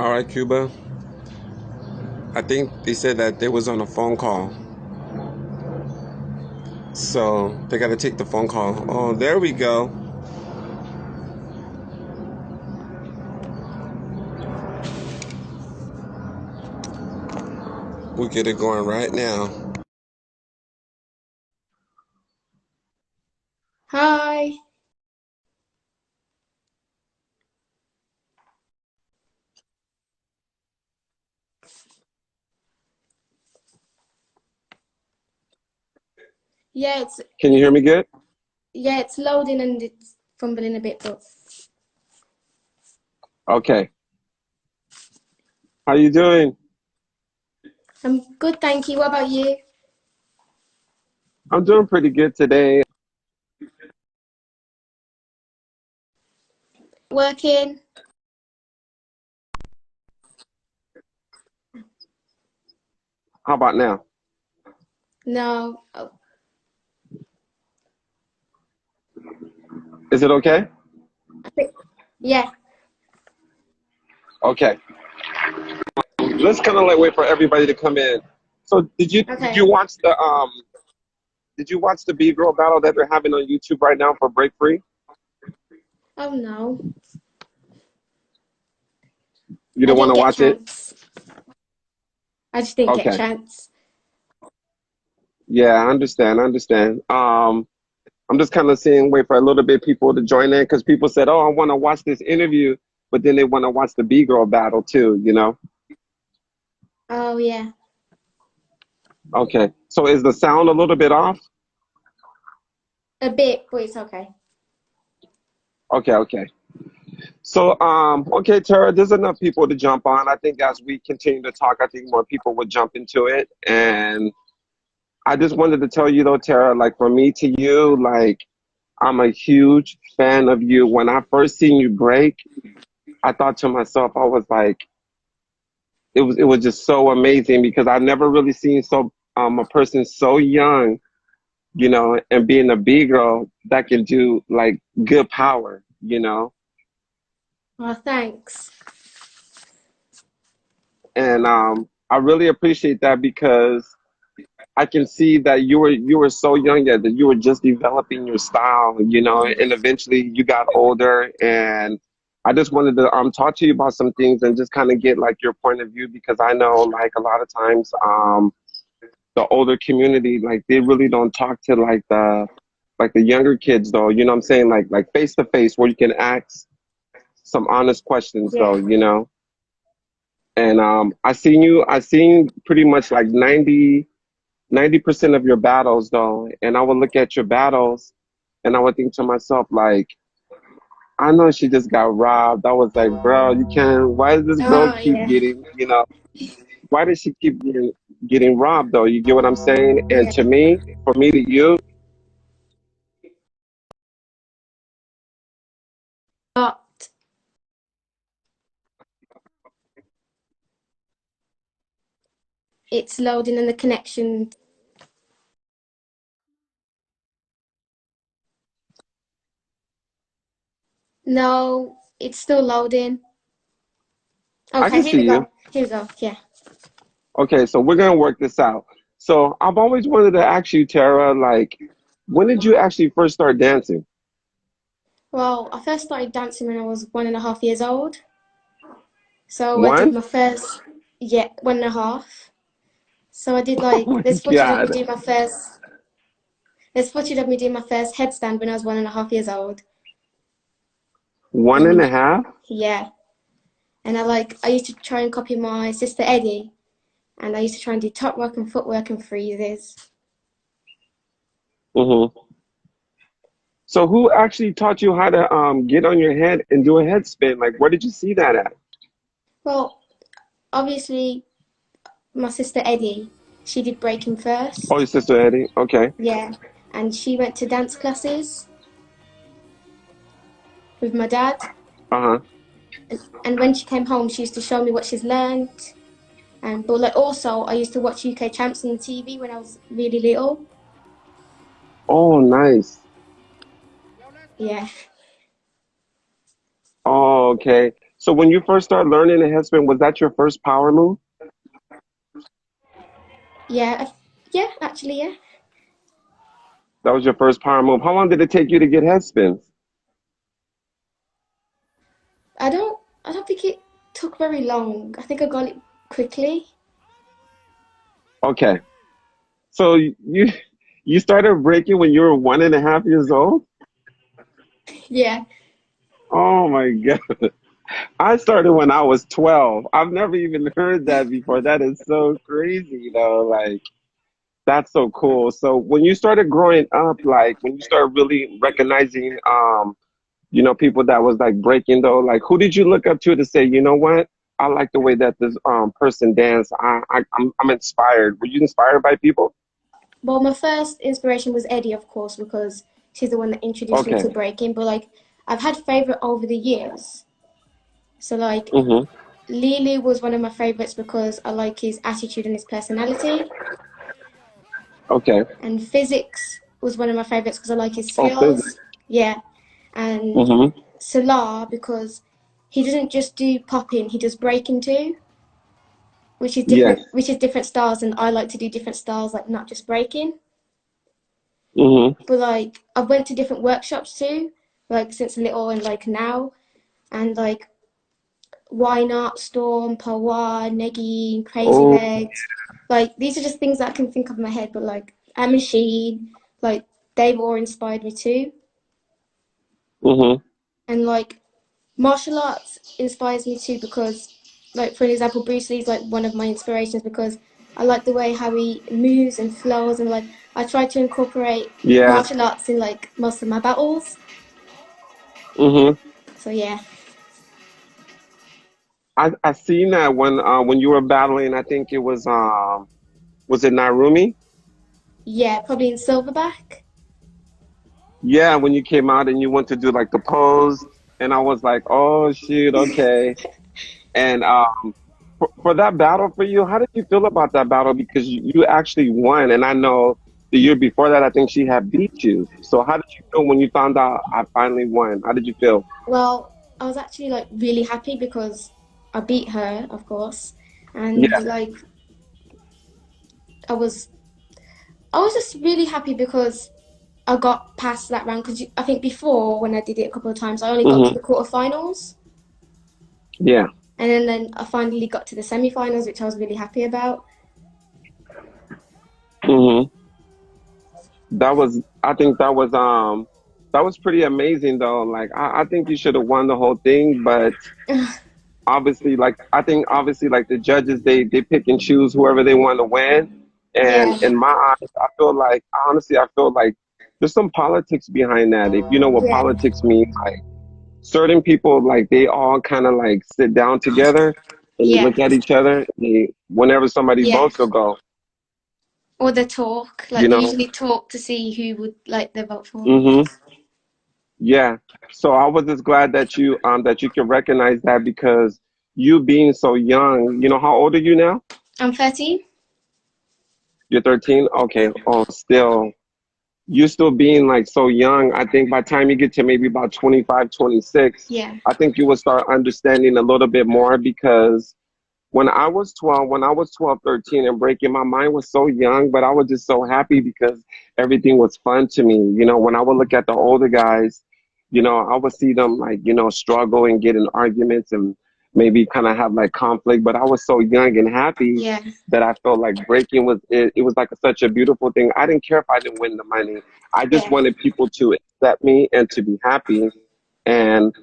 All right, Cuba. I think they said that they was on a phone call. So they got to take the phone call. Oh, there we go. We'll get it going right now. Hi. Yeah, Can you hear me good? it's loading and it's fumbling a bit, but Okay. How you doing? I'm good, thank you. What about you? I'm doing pretty good today. Working? How about now? No. Oh, Is it okay? yeah. Okay. Let's kind of like wait for everybody to come in. So did you Okay. watch the B-girl battle that they're having on YouTube right now for Break Free? Oh no. You I don't want didn't to get watch it? chance. I just didn't get Okay. chance. Yeah, I understand. I understand. I'm just kind of seeing, wait for a little bit people to join in because people said, "Oh, I want to watch this interview," but then they want to watch the B-girl battle too. Oh yeah. Okay. So is the sound a little bit off? A bit, but it's okay. Okay. Okay. So, okay, Tara, there's enough people to jump on. I think as we continue to talk, I think more people would jump into it. And I just wanted to tell you though, Tara, like from me to you, like I'm a huge fan of you. When I first seen you break, I thought to myself, I was like, it was just so amazing because I've never really seen a person so young, and being a B girl that can do like good power. Oh, thanks. And I really appreciate that because I can see that you were so young yet that you were just developing your style, and eventually you got older. And I just wanted to talk to you about some things and just kind of get like your point of view because I know like a lot of times the older community like they really don't talk to like the younger kids though. You know what I'm saying? Like face to face where you can ask some honest questions though. Yeah. And I seen pretty much like 90% of your battles though, and I would look at your battles and I would think to myself like, I know she just got robbed. I was like, bro, you can't. Why does this girl Oh keep yeah. getting? Why does she keep getting robbed though? You get what I'm saying? And Yeah. to me, for me to you, But it's loading and the connection. No, it's still loading. I Okay, can here we see you. go. Here we go. Yeah. Okay, so we're gonna work this out. So I've always wanted to ask you, Tara, like, when did you actually first start dancing? Well, I first started dancing when I was 1.5 years old. So I did One? my first, yeah, 1.5. So I did Oh like, my there's footage of me God. doing my first, there's footage of me doing my first headstand when I was 1.5 years old. One And and when, a half? yeah. And I used to try and copy my sister Eddie. And I used to try and do top work and footwork and freezes. Mm-hmm. So who actually taught you how to get on your head and do a head spin? Like where did you see that at? Well, obviously, my sister Eddie, she did breaking Oh, first. your sister Eddie. Okay. Yeah. And she went to dance classes with my dad. Uh-huh. And when she came home, she used to show me what she's learned. And but like also, I used to watch UK Champs on the TV when I was really little. Oh, nice. Yeah. Oh, okay. So when you first started learning the headspin, was that your first power move? Yeah, yeah, actually, yeah. That was your first power move. How long did it take you to get headspins? I don't think it took very long. I think I got it quickly. Okay. So you started breaking when you were 1.5 years old? Yeah. Oh my God. I started when I was 12. I've never even heard that before. That is so crazy, though. Like, that's so cool. So when you started growing up, like when you started really recognizing people that was like breaking though, like who did you look up to say, you know what? I like the way that this person dance. I'm inspired. Were you inspired by people? Well, my first inspiration was Eddie, of course, because she's the one that introduced me Okay. to breaking. But like, I've had favorite over the years. So like, Mm-hmm. Lily was one of my favorites because I like his attitude and his personality. Okay. And Physics was one of my favorites because I like his Oh, skills. physics. Yeah. And Mm-hmm. Salah because he doesn't just do popping, he does breaking too, Yes. which is different styles, and I like to do different styles, like not just breaking. Mm-hmm. But like I've went to different workshops too, like since little and like now, and like Why Not, Storm, Pawa, Negi, Crazy Oh. Legs. Like these are just things that I can think of in my head, but like a Machine, like they've all inspired me too. Mm-hmm. And like martial arts inspires me too because like for an example Bruce Lee's like one of my inspirations because I like the way how he moves and flows, and like I try to incorporate Yeah. martial arts in like most of my battles. Mm-hmm. So yeah. I seen that when you were battling. I think it was it Narumi? Yeah, probably in Silverback. Yeah, when you came out and you went to do like the pose, and I was like, oh shoot, okay. And for that battle for you, how did you feel about that battle? Because you actually won, and I know the year before that, I think she had beat you. So how did you feel when you found out I finally won? How did you feel? Well, I was actually like really happy because I beat her, of course, and Yeah. like I was I was just really happy because I got past that round because I think before when I did it a couple of times I only got to Hmm. the quarterfinals, Yeah. and then I finally got to the semi-finals, which I was really happy about. Hmm. I think that was pretty amazing though. Like I think you should have won the whole thing, but obviously, like I think obviously like the judges they pick and choose whoever they want to win. And Yeah, in my eyes, I feel like honestly, I feel like there's some politics behind that. If you know what yeah, politics means, like certain people like they all kind of like sit down together and they yeah, look at each other. Whenever somebody yeah. votes, they'll go, Or the talk, like you they know. usually talk to see who would like their vote for. Hmm. Yeah. So I was just glad that you can recognize that because you being so young, how old are you now? I'm 13. You're 13? Okay. Oh, still, you still being like so young. I think by the time you get to maybe about 25, 26, Yeah, I think you will start understanding a little bit more because when I was 12, 13 and breaking, my mind was so young, but I was just so happy because everything was fun to me. When I would look at the older guys, I would see them like, struggle and get in arguments and maybe kind of have like conflict, but I was so young and happy yeah, that I felt like breaking it was like such a beautiful thing. I didn't care if I didn't win the money. I just yeah, wanted people to accept me and to be happy. And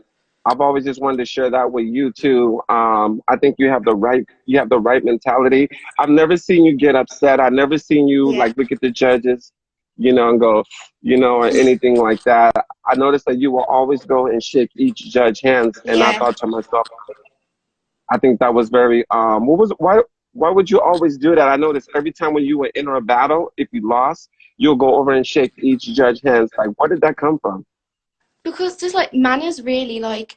I've always just wanted to share that with you too. I think you have the right mentality. I've never seen you get upset. I've never seen you yeah, like look at the judges, and go, or anything like that. I noticed that you will always go and shake each judge hands, and I yeah. thought to myself, I think that was very why would you always do that? I noticed every time when you would enter a battle, if you lost, you'll go over and shake each judge hands. Like, where did that come from? Because there's like manners, really. Like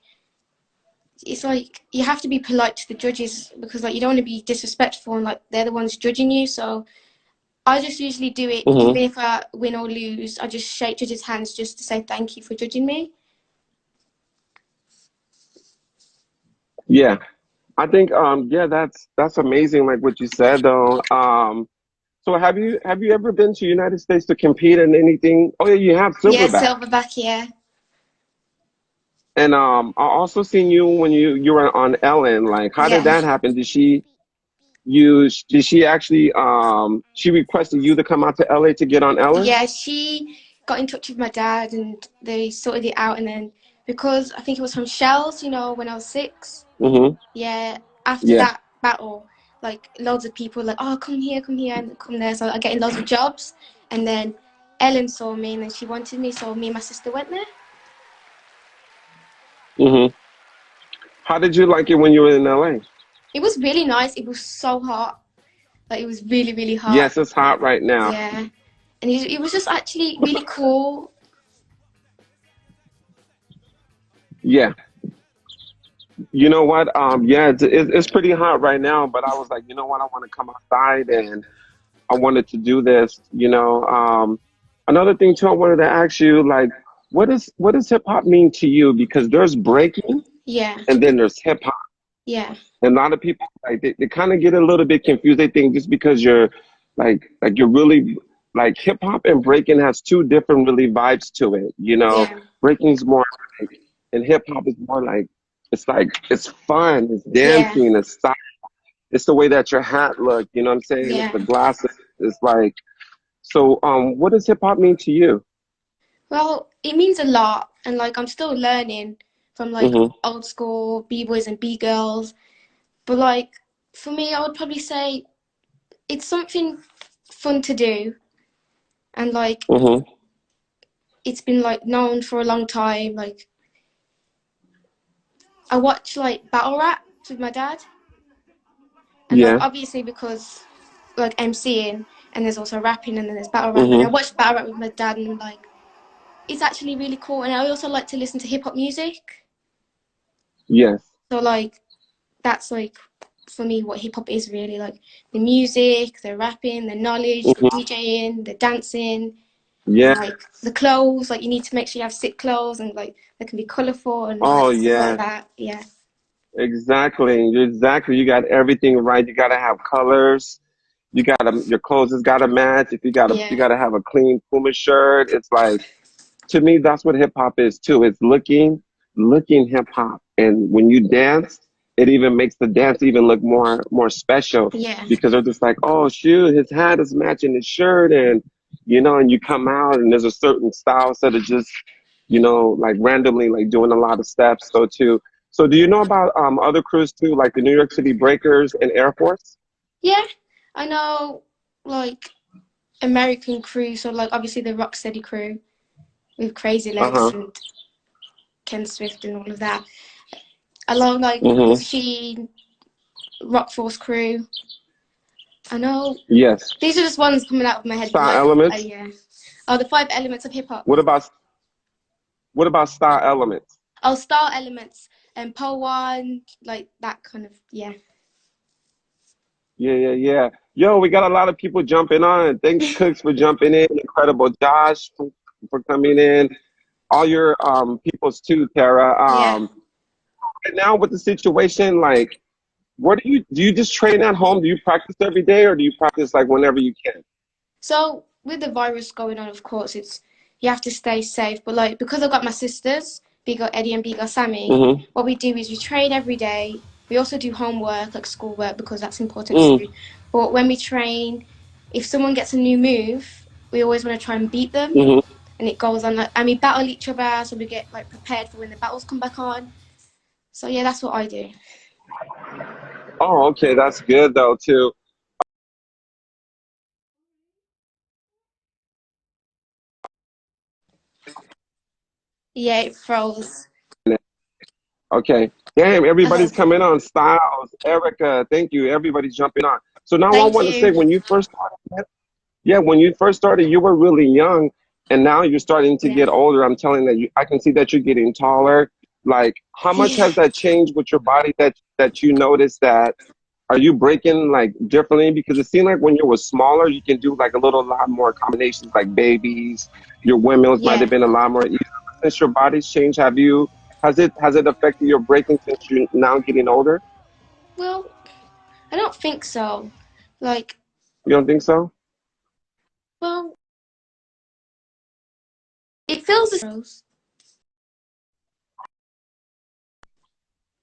it's like you have to be polite to the judges because like you don't want to be disrespectful, and like they're the ones judging you. So I just usually do it, Hmm. even if I win or lose. I just shake judges' hands just to say thank you for judging me. Yeah. I think yeah, that's amazing like what you said though. So have you ever been to United States to compete in anything? Oh yeah, you have Yeah, silverback. silverback. Yeah, And I also seen you when you were on Ellen. Like how did yeah, that happen? Did she actually she requested you to come out to LA to get on Ellen? yeah. She got in touch with my dad, and they sorted it out. And then because I think it was from Shells, when I was 6. Mm-hmm. Yeah, after Yeah. that battle, like loads of people like, oh, come here, and come there. So I getting loads of jobs, and then Ellen saw me, and then she wanted me, so me and my sister went there. Mm-hmm. How did you like it when you were in LA? It was really nice. It was so hot, like it was really, really hot. Yes, it's hot right now. Yeah, and it was just actually really cool. Yeah. You know what? Yeah, it's pretty hot right now, but I was like, you know what? I want to come outside and I wanted to do this, you know. Another thing too, I wanted to ask you, like, what does hip hop mean to you? Because there's breaking Yeah, and then there's hip hop. yeah, And a lot of people like they kind of get a little bit confused. They think just because you're like you're really like hip hop and breaking has two different really vibes to it. You know, yeah, breaking's more like and hip hop is more like it's fun, it's yeah, dancing, it's style, it's the way that your hat look. You know what I'm saying? It's yeah. the glasses. It's like so. What does hip hop mean to you? Well, it means a lot, and like I'm still learning from like Hmm. old school b-boys and b-girls. But like for me, I would probably say it's something fun to do, and like Hmm. it's been like known for a long time. Like I watch like battle rap with my dad, and like Yeah. obviously because like MCing, and there's also rapping, and then there's battle rap, and I Hmm. watch battle rap with my dad, and like it's actually really cool. And I also like to listen to hip hop music. Yes. So like that's like for me what hip hop is really like the music, the rapping, the knowledge, the Hmm. DJing, the dancing, and Yeah. like the clothes. Like you need to make sure you have sick clothes and like they can be colourful and like Oh stuff like yeah. that. Yeah, Exactly, exactly. You got everything right. You gotta have colors. You gotta your clothes has gotta match. If you yeah, gotta have a clean Puma shirt. It's like to me that's what hip hop is too. It's looking hip hop. And when you dance, it even makes the dance even look more special yeah, because they're just like, oh shoot, his hat is matching his shirt and you know, and you come out and there's a certain style instead of just, you know, like randomly like doing a lot of steps. So too. So do you know about other crews too, like the New York City Breakers and Air Force? yeah. I know like American crew, so like obviously the Rocksteady crew with Crazy Legs Uh-huh. and Ken Swift and all of that. Along like the Mm-hmm. Sheen Rock Force crew. I know Yes. these are just ones coming out of my head. Style Like, Elements. yeah. Oh, the 5 elements of hip hop. What about what about Style Elements? Oh, Star Elements and Po One, like that kind of. Yeah. Yeah, yeah, yeah. Yo, we got a lot of people jumping on. Thanks, Cooks, for jumping in. Incredible, Josh, for coming in. All your peoples too, Tara. Yeah. Right now with the situation, like, what do you just train at home? Do you practice every day, or do you practice like whenever you can? So with the virus going on, of course, it's you have to stay safe. But like because I've got my sisters, Bgirl Eddie and Bgirl Sammy, Mm-hmm. what we do is we train every day. We also do homework, like schoolwork, because that's important Mm, too. But when we train, if someone gets a new move, we always want to try and beat them. mm-hmm. And it goes on like, and we battle each other, so we get like prepared for when the battles come back on. So yeah, that's what I do. Oh, okay, that's good though too. Yeah, it froze. Okay. Damn, Okay. everybody's coming on. Styles, Erica, thank you. Everybody's jumping on. So now I Thank want to say you. when you first started, yeah, when you first started, you were really young, and now you're starting to Yeah. get older. I'm telling that I can see that you're getting taller. Like, how much Yeah. has that changed with your body that you noticed that are you breaking like differently? Because it seemed like when you were smaller, you can do like a little lot more combinations like babies. Your windmills might Yeah. have been a lot more easier. Since your body's changed, have you? Has it affected your breaking since you're now getting older? Well, I don't think so. Like, You don't think so? well, it feels the same.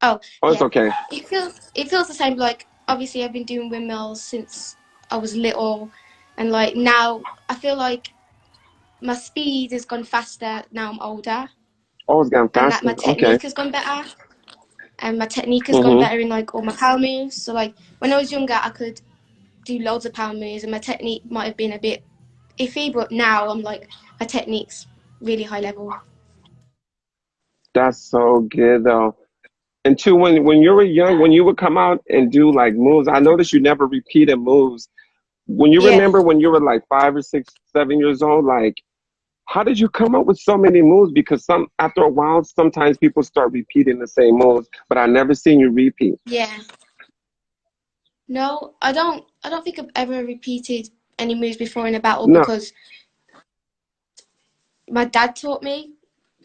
Oh, Oh, it's yeah. okay. It feels the same. Like, obviously, I've been doing windmills since I was little, and like now I feel like my speed has gone faster now I'm older, Oh, it's gotten and that faster. my Okay. technique has gone better, and my technique has gone Mhm. better in like all my power moves. So like when I was younger, I could do loads of power moves, and my technique might have been a bit iffy, but now I'm like my technique's really high level. That's so good though. And two, when you were young, when you would come out and do like moves, I noticed you never repeated moves. When you Yeah, remember when you were like 5 or 6, 7 years old, like how did you come up with so many moves? Because some after a while, sometimes people start repeating the same moves, but I never seen you repeat. yeah. No, I don't. I don't think I've ever repeated any moves before in a battle No, because my dad taught me,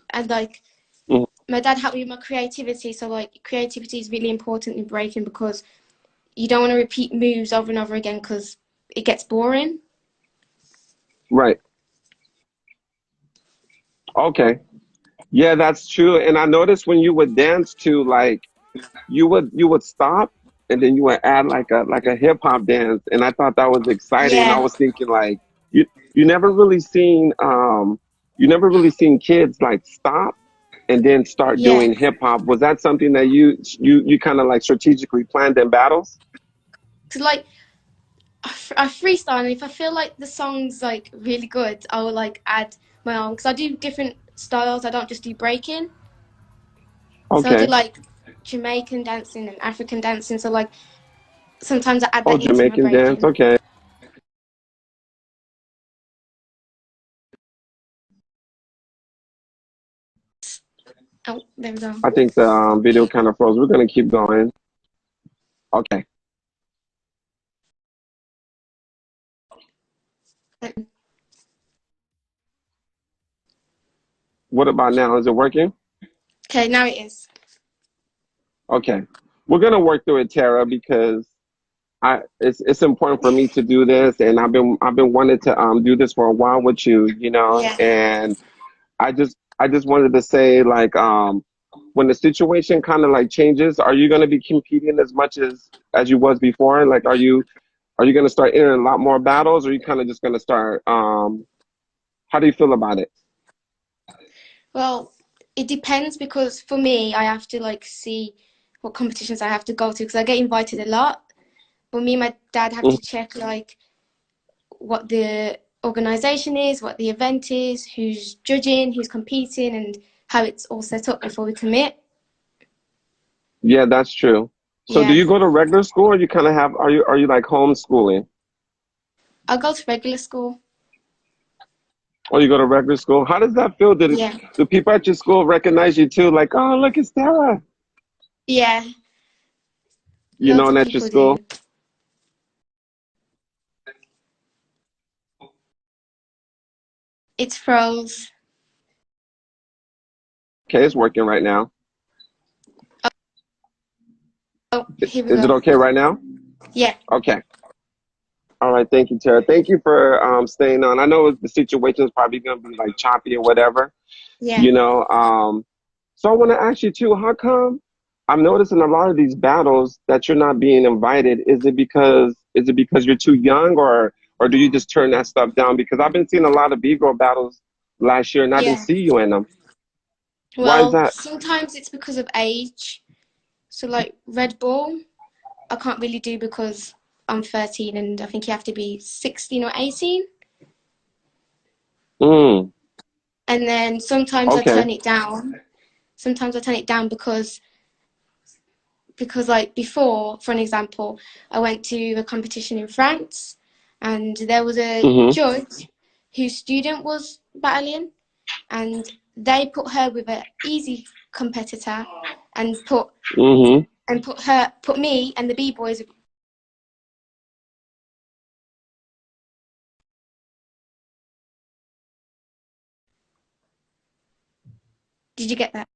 and like mhm. my dad helped me with my creativity. So like creativity is really important in breaking because you don't want to repeat moves over and over again because it gets boring. Right. Okay. Yeah, that's true. And I noticed when you would dance too, like you would stop and then you would add like a hip hop dance, and I thought that was exciting. And I Yeah, was thinking like you you never really seen you never really seen kids like stop and then start yeah. doing hip hop. Was that something that you kind of like strategically planned in battles? So like I freestyle, and if I feel like the song's like really good, I will like add my own because I do different styles. I don't just do breaking. So I do Okay. like Jamaican dancing and African dancing. So like sometimes I add Oh, that into my Jamaican dance. breaking. Okay. Oh, there we go. I think the video kind of froze. We're gonna keep going. Okay. What about now? Is it working? Okay, now it is. Okay. We're gonna work through it, Tara, because it's important for me to do this, and I've been wanting to do this for a while with you, Yeah. and I just wanted to say like when the situation kind of like changes, are you gonna be competing as much as you was before? Like are you gonna start entering a lot more battles, or are you kind of just gonna start how do you feel about it? Well, it depends because for me, I have to like see what competitions I have to go to because I get invited a lot. But me and my dad have Mhm. to check like what the organization is, what the event is, who's judging, who's competing, and how it's all set up before we commit. Yeah, that's true. So do Yeah, you go to regular school, or you kind of have are you like homeschooling? I'll go to regular school. Or you go to regular school? How does that feel? Yeah, Do people at your school recognize you too? Like, oh, look, it's Tara. yeah, You loads know, and of at your people school. do. It's froze. Okay, it's working right now. Oh, here we Is it go. okay right now? Yeah, Okay. All right. Thank you, Tara. Thank you for staying on. I know the situation is probably going to be like choppy or whatever, yeah, you know. So I want to ask you too, how come I'm noticing a lot of these battles that you're not being invited? Is it because you're too young, or do you just turn that stuff down? Because I've been seeing a lot of B-girl battles last year and I didn't yeah. see you in them. Why is Well, that? sometimes it's because of age. So like Red Bull, I can't really do because I'm 13 and I think you have to be 16 or 18. Mm, And then sometimes I okay. turn it down. Sometimes I turn it down because like before, for an example, I went to a competition in France and there was a Mm-hmm. judge whose student was battling and they put her with an easy competitor and Mm-hmm. put me and the B-boys. Did you get that?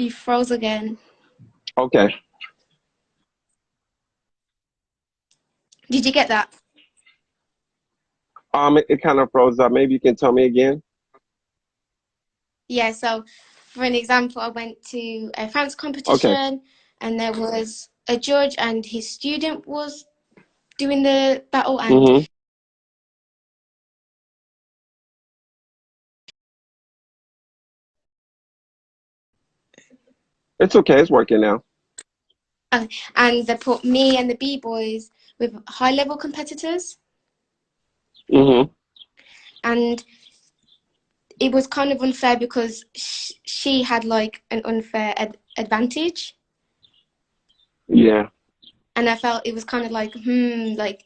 You froze again. Okay. Did you get that? It kind of froze up. Maybe you can tell me again. Yeah, so for an example, I went to a France Okay. competition and there was a judge and his student was doing the battle and Mm-hmm. It's okay. It's working now. and they put me and the B-boys with high level competitors Mm-hmm. and it was kind of unfair because she had like an unfair advantage Yeah. and I felt it was kind of like like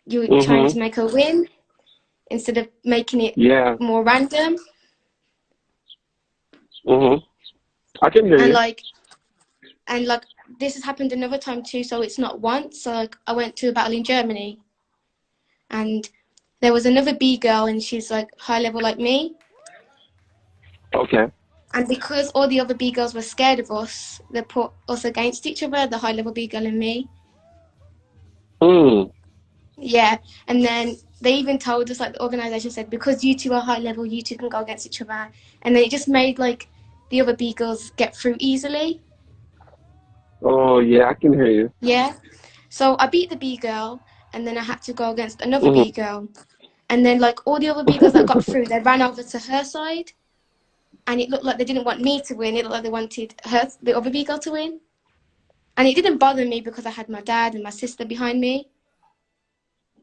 you're trying Mm-hmm. to make her win instead of making it Yeah. more random Mm-hmm. I can hear and you. like and like this has happened another time too, so it's not once. So like I went to a battle in Germany and there was another B girl and she's like high level like me, Okay. and because all the other B girls were scared of us, they put us against each other, the high level B girl and me. Mm. Yeah, and then they even told us, like the organisation said, because you two are high level, you two can go against each other, and then it just made like the other B girls get through easily. Oh yeah, I can hear you. Yeah, so I beat the B girl, and then I had to go against another Mm-hmm. B girl, and then like all the other B girls that got through, they ran over to her side, and it looked like they didn't want me to win. It looked like they wanted her, the other B girl, to win, and it didn't bother me because I had my dad and my sister behind me,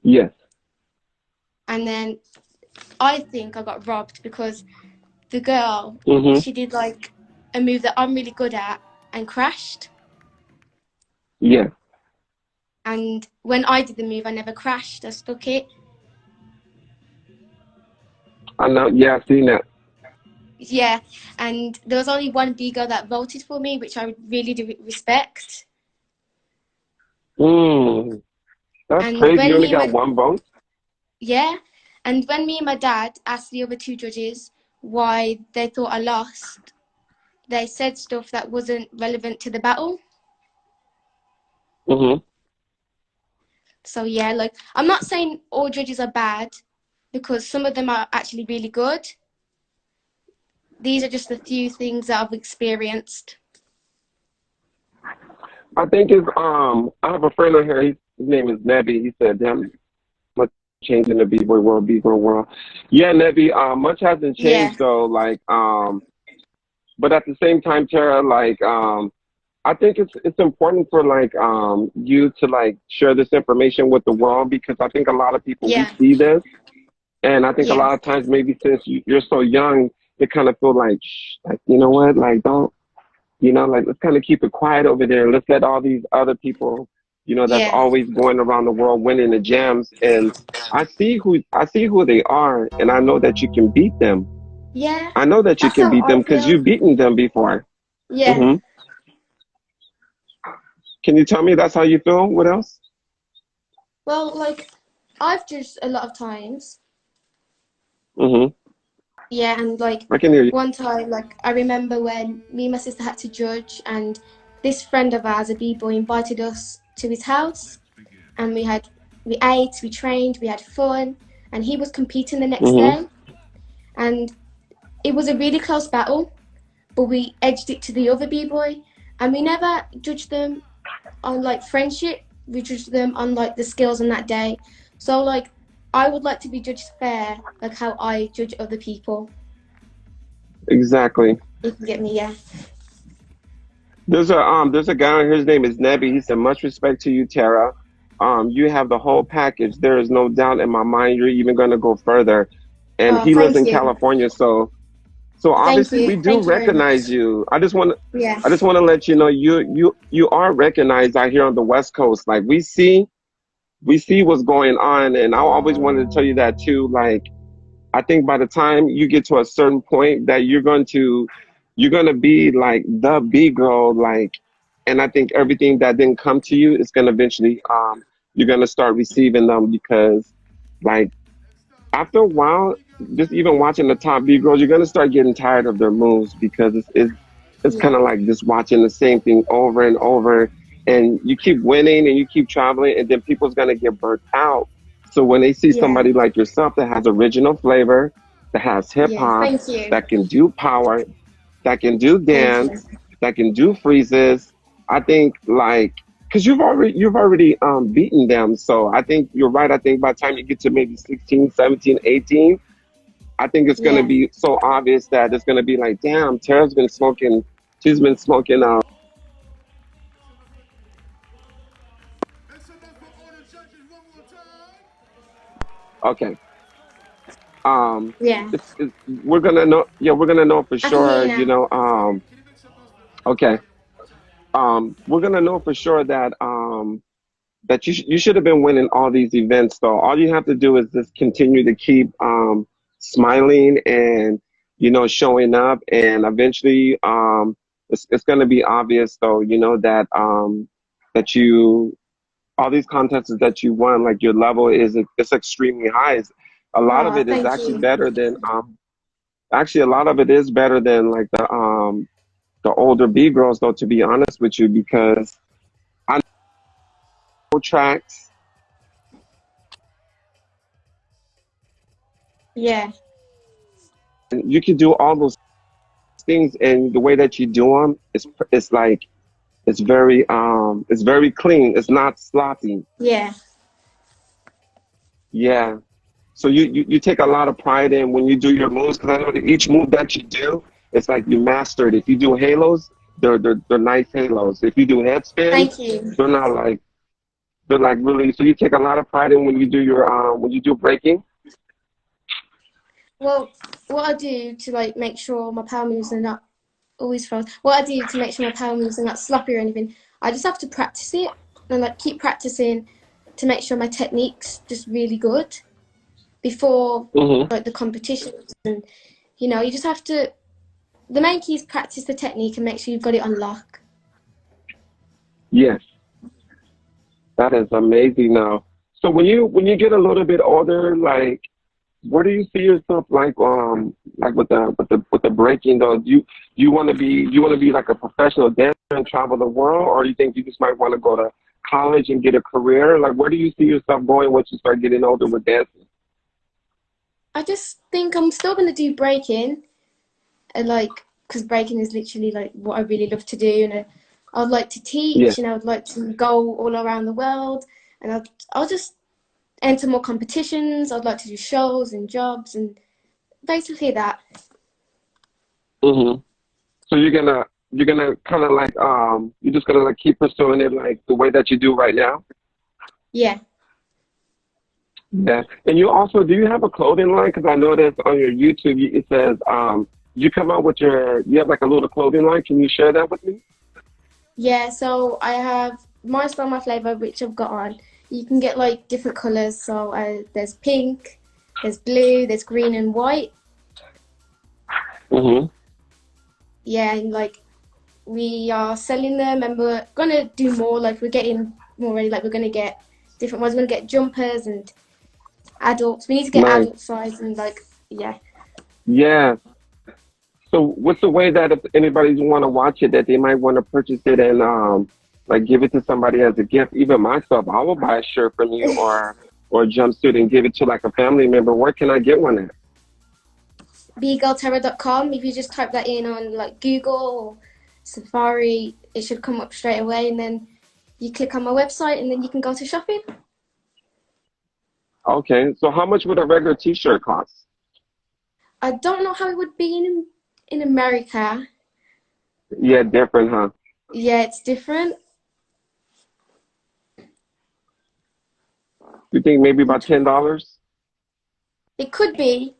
Yes. and then I think I got robbed because the girl, Mm-hmm. she did like a move that I'm really good at and crashed. Yes. And when I did the move, I never crashed. I stuck it. I know. Yeah, I've seen that. Yeah. And there was only one B girl that voted for me, which I really do respect. Mm. That's And crazy. You when only me and got my, one vote. yeah. And when me and my dad asked the other two judges why they thought I lost, they said stuff that wasn't relevant to the battle. Mm-hmm. So yeah, like I'm not saying all judges are bad because some of them are actually really good. These are just a few things that I've experienced. I think it's I have a friend on here. His name is Nebby. He said, "Damn, much change in the b-boy world, b-girl world." Yeah, Nebby. Much hasn't Yeah, changed though. But at the same time, Tara, I think it's important for you to like share this information with the world because I think a lot of people we yeah, see this, and I think a yeah, lot of times maybe since you're so young, they kind of feel like, shh, like you know what, like don't. Like let's kind of keep it quiet over there. Let's let all these other people, that's yeah, always going around the world winning the jams. And I see who they are, and I know that you can beat them. yeah. I know that you That's can how beat I them because feel. you've beaten them before. Yeah. hmm Can you tell me that's how you feel? What else? Well, like I've judged a lot of times. hmm Yeah, and like I can hear you. one time, like I remember when me and my sister had to judge, and this friend of ours, a b-boy, invited us to his house, and we ate, we trained, we had fun, and he was competing the next hmm day, and it was a really close battle, but we edged it to the other b-boy, and we never judged them on like friendship. We judged them on like the skills on that day. So like I would like to be judged fair, like how I judge other people. Exactly. You can get me, yeah. There's a guy on here. His name is Nebby. He said, "Much respect to you, Tara. You have the whole package. There is no doubt in my mind you're even going to go further." And Oh, he lives thank in you. California, so Thank obviously you. we do Thank you very recognize much. you. I Yes. just want to let you know you are recognized out here on the West Coast. Like we see what's going on, and I always wanted to tell you that too. Like I think by the time you get to a certain point that you're gonna be like the B girl, like, and I think everything that didn't come to you is gonna eventually you're gonna start receiving them because like after a while, just even watching the top B girls, you're gonna start getting tired of their moves because it's it's kind Yeah. of like just watching the same thing over and over, and you keep winning and you keep traveling, and then people's gonna get burnt out. So when they see Yeah. somebody like yourself that has original flavor, that has hip Yeah. hop, Thank you. that can do power, that can do Thank you. dance, that can do freezes, I think like because you've already beaten them. So I think you're right. I think by the time you get to maybe 16, 17, 18, I think it's gonna Yeah. be so obvious that it's gonna be like, damn, Tara's been smoking. She's been smoking. Okay. Um, Yeah. we're gonna know. Yeah, we're gonna know for I can hear sure. you now. Okay. We're gonna know for sure that that you should have been winning all these events. Though all you have to do is just continue to keep smiling and showing up, and eventually it's gonna be obvious though. That you all these contests that you won, like your level is it's extremely high. A lot of Oh, it is thank actually you. better than actually a lot of it is better than like the older B girls though, to be honest with you, because I know tracks. Yeah. And you can do all those things, and the way that you do them is like it's very clean. It's not sloppy. Yeah. Yeah. So you take a lot of pride in when you do your moves, because I know that each move that you do, it's like you mastered. If you do halos, they're nice halos. If you do head Thank spins, you. they're not like they're like really. So you take a lot of pride in when you do breaking. Well, what I do to like make sure my power moves are not always froze. What I do to make sure my power moves are not sloppy or anything, I just have to practice it and like keep practicing to make sure my technique's just really good before Hmm. like the competitions. And you just have to. The main key is practice the technique and make sure you've got it on lock. Yes, that is amazing. Now, so when you get a little bit older, like where do you see yourself like with the breaking though? Do you want to be like a professional dancer and travel the world, or you think you just might want to go to college and get a career? Like where do you see yourself going once you start getting older with dancing? I just think I'm still gonna do breaking, and like because breaking is literally like what I really love to do, and I'd like to Yeah. teach, and I'd like to go all around the world, and I'll just enter more competitions. I'd like to do shows and jobs and basically that. Hmm. So you're gonna kind of like you're just gonna like keep pursuing it like the way that you do right now. Yeah. Yeah. And do you have a clothing line? Because I noticed on your YouTube it says you come out with you have like a little clothing line. Can you share that with me? Yeah, so I have my style, my flavor, which I've got on. You can get like different colors. So there's pink, there's blue, there's green and white. Hmm. Yeah, and like we are selling them, and we're gonna do more. Like we're getting more ready. Like we're gonna get different ones. We're gonna get jumpers and adults. We need to get Nice. adult size and like yeah. Yeah. So what's the way that if anybody want to watch it, that they might want to purchase it and like give it to somebody as a gift? Even myself, I will buy a shirt from you or a jumpsuit and give it to like a family member. Where can I get one at? Bgirlterra.com. If you just type that in on like Google or Safari, it should come up straight away, and then you click on my website, and then you can go to shopping. Okay. So how much would a regular T-shirt cost? I don't know how it would be in America. Yeah, different, huh? Yeah, it's different. You think maybe about $10? It could be,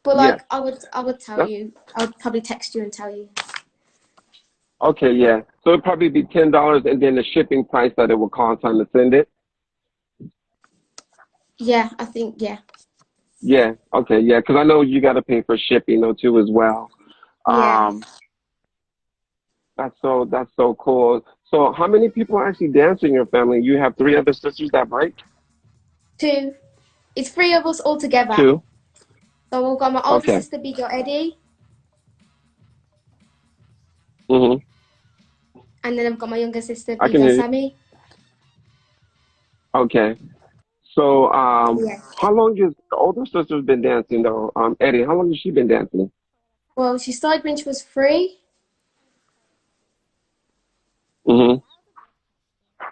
but Yeah. like I would tell That's you. I would probably text you and tell you. okay, yeah. So it'd probably be $10 and then the shipping price that it will cost on to send it. Yeah, I think yeah. Yeah, okay, yeah, because I know you got to pay for shipping though too as well. Yeah. Um, that's so cool. So how many people actually dance in your family? You have three other sisters that break? Two. It's three of us all together. Two. So we've got my older Okay. sister, Bgirl Eddie. Hmm. And then I've got my younger sister, I can Bgirl hear you. Sammy. Okay. So, Yeah. how long has the older sister's been dancing though? Eddie, how long has she been dancing? Well, she started when she was 3, Hmm.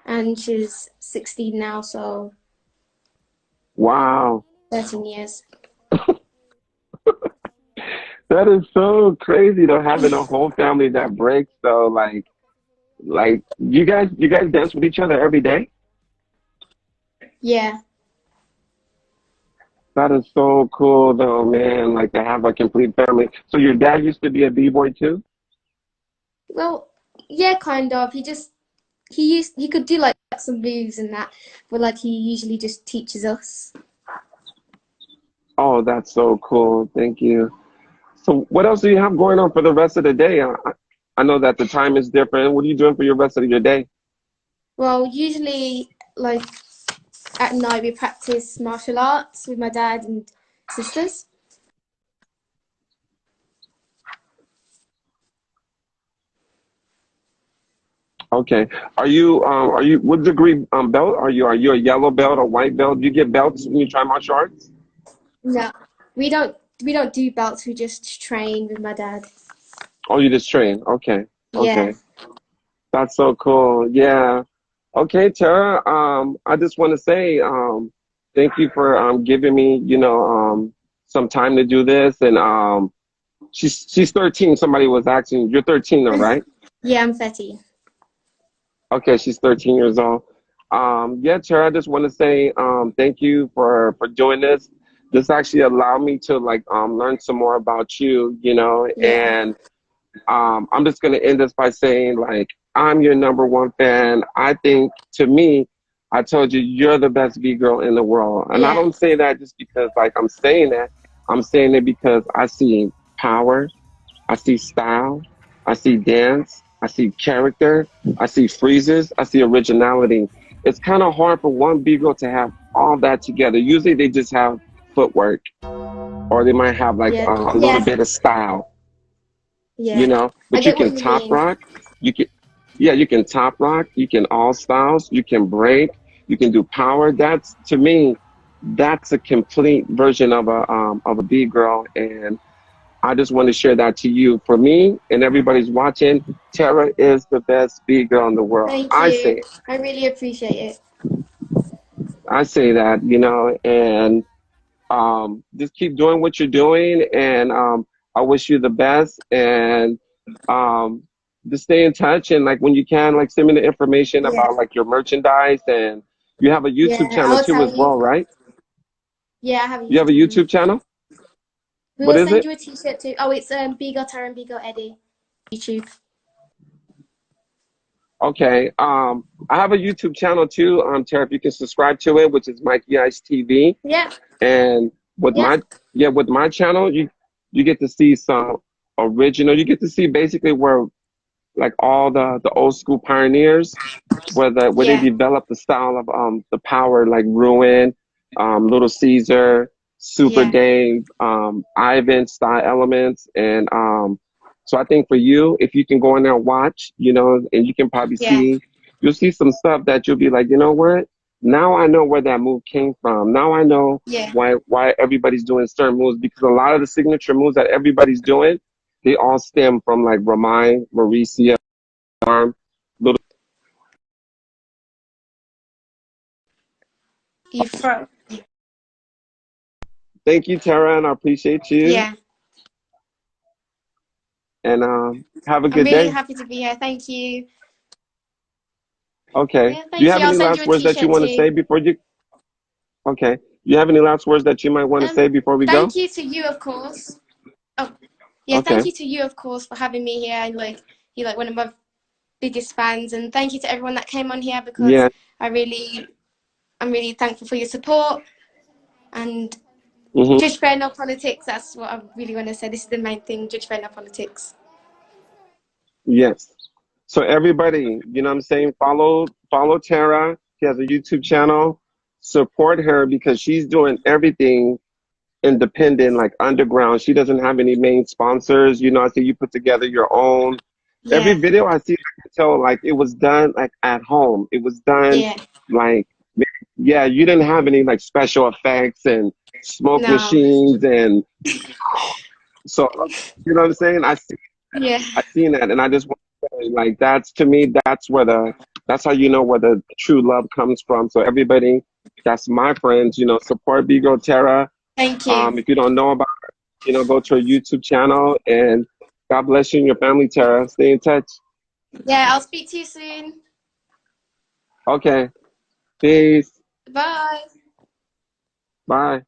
and she's 16 now, so Wow. 13 years. That is so crazy though, having a whole family that breaks though. Like you guys dance with each other every day? Yeah. That is so cool though, man. Like to have a complete family. So your dad used to be a b-boy too? Well, yeah, kind of. He could do like some moves and that, but like he usually just teaches us. Oh, that's so cool. Thank you. So what else do you have going on for the rest of the day? I know that the time is different. What are you doing for your rest of your day? Well, usually like at night we practice martial arts with my dad and sisters. Okay. Are you what degree belt are you? Are you a yellow belt, a white belt? Do you get belts when you try martial arts? No, we don't do belts. We just train with my dad. Oh, you just train. Okay. Yeah, Okay. That's so cool. Yeah. Okay, Tara. I just want to say thank you for giving me, some time to do this. And she's 13. Somebody was asking, you're 13 though, right? yeah, I'm 30. Okay, she's 13 years old. Yeah, Tara, I just want to say thank you for doing this. This actually allowed me to like learn some more about you, Yeah, and I'm just gonna end this by saying like I'm your number one fan. I think to me, I told you you're the best V girl in the world, and I yeah, don't say that just because like I'm saying that. I'm saying it because I see power, I see style, I see dance, I see character, I see freezes, I see originality. It's kind of hard for one V girl to have all that together. Usually they just have footwork, or they might have like yeah, a little yeah, bit of style, yeah. I but you get what can you top mean. rock. You can, yeah, you can top rock. You can all styles. You can break. You can do power. That's to me, that's a complete version of a B girl, and I just want to share that to you. For me and everybody's watching, Tara is the best B girl in the world. Thank I say you. it. I really appreciate it. I say that, and just keep doing what you're doing, and I wish you the best. And um, just stay in touch, and like when you can, like send me the information Yeah, about like your merchandise, and you have a YouTube yeah. channel I'll too tell as well, you. right? Yeah, I have a You have YouTube a channel. YouTube channel. We What will is send it? you a t-shirt too. Oh, it's Bgirl Terra and Bgirl Eddie. YouTube. Okay. I have a YouTube channel too. Tara, if you can subscribe to it, which is Mikey Ice TV. Yeah, And with yeah, my channel, you get to see some original. You get to see basically where like all the old school pioneers where they yeah, developed the style of the power like Ruin, Little Caesar, Super yeah, Dave, Ivan style elements, and so I think for you, if you can go in there and watch, and you can probably yeah, you'll see some stuff that you'll be like, you know what? Now I know where that move came from. Now I know yeah. why everybody's doing certain moves, because a lot of the signature moves that everybody's doing, they all stem from like Ramai, Mauricia, Little. You throw. Thank you, Tara, and I appreciate you. Yeah. And have a I'm good really day. happy to be here. Thank you. Okay. Yeah, Do you thank you. have I'll any send you last a words that you t-shirt want to too. say before you? Okay. Do you have any last words that you might want to Um, say before we go? thank you to you, of course. Oh, yeah, thank Okay. you to you, of course, for having me here. And like, you're like one of my biggest fans. And thank you to everyone that came on here because Yeah. I really, I'm really thankful for your support. And Hmm. judge fair, no politics. That's what I really want to say. This is the main thing. Judge fair, no politics. Yes. So everybody, you know what I'm saying? Follow Tara. She has a YouTube channel. Support her because she's doing everything independent, like underground. She doesn't have any main sponsors. I see you put together your own. Every Yeah. video I see, I can tell like it was done like at home. It was done Yeah. like, yeah, you didn't have any like special effects and smoke No. machines and so you know what I'm saying? Yeah. I seen that and I just want to say like that's to me that's where that's how you know where the true love comes from. So everybody that's my friends, you know, support Bgirl Terra. Thank you. If you don't know about her, you know, go to her YouTube channel and God bless you and your family, Terra. Stay in touch. Yeah, I'll speak to you soon. Okay. Peace. Bye. Bye.